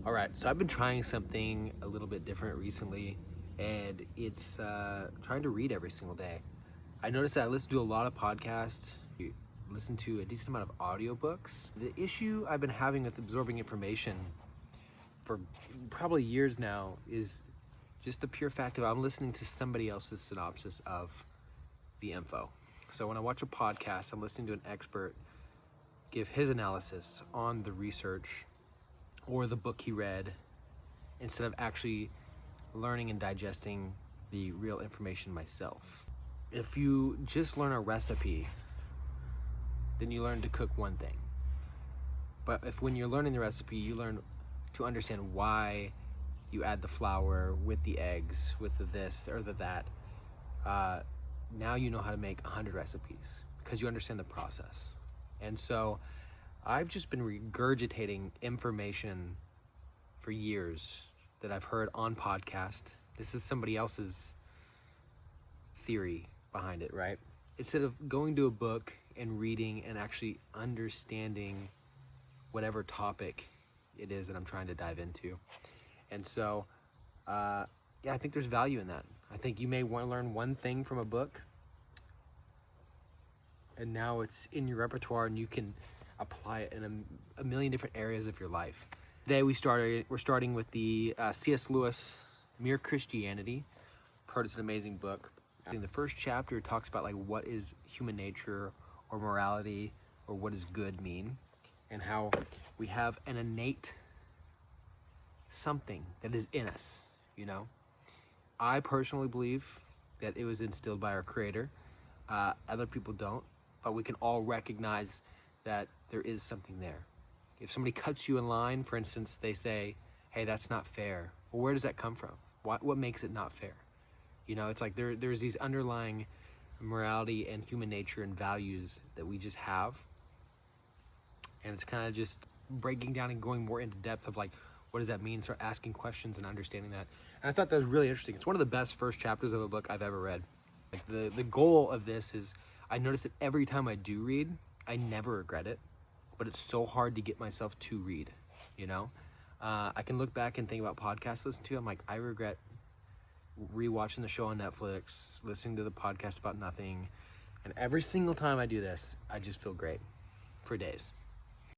All right, so I've been trying something a little bit different recently, and it's trying to read every single day. I noticed that I listen to a lot of podcasts, listen to a decent amount of audiobooks. The issue I've been having with absorbing information for probably years now is just the pure fact of I'm listening to somebody else's synopsis of the info. So when I watch a podcast, I'm listening to an expert give his analysis on the research or the book he read, instead of actually learning and digesting the real information myself. If you just learn a recipe, then you learn to cook one thing. But if when you're learning the recipe, you learn to understand why you add the flour with the eggs, with the this or the that, now you know how to make 100 recipes because you understand the process. And so I've just been regurgitating information for years that I've heard on podcast. This is somebody else's theory behind it, right? Instead of going to a book and reading and actually understanding whatever topic it is that I'm trying to dive into. And so, I think there's value in that. I think you may want to learn one thing from a book, and now it's in your repertoire and you can apply it in a million different areas of your life. Today we're starting with the C.S. Lewis Mere Christianity. I've heard it's an amazing book. In the first chapter, it talks about like what is human nature or morality or what does good mean, and how we have an innate something that is in us, you know. I personally believe that it was instilled by our Creator. Other people don't, but we can all recognize that there is something there. If somebody cuts you in line, for instance, they say, hey, that's not fair. Well, where does that come from? What makes it not fair? You know, it's like there's these underlying morality and human nature and values that we just have. And it's kind of just breaking down and going more into depth of like, what does that mean? Start asking questions and understanding that. And I thought that was really interesting. It's one of the best first chapters of a book I've ever read. Like the goal of this is, I notice that every time I do read, I never regret it, but it's so hard to get myself to read, you know? I can look back and think about podcasts to listen to. I'm like, I regret rewatching the show on Netflix, listening to the podcast about nothing. And every single time I do this, I just feel great for days.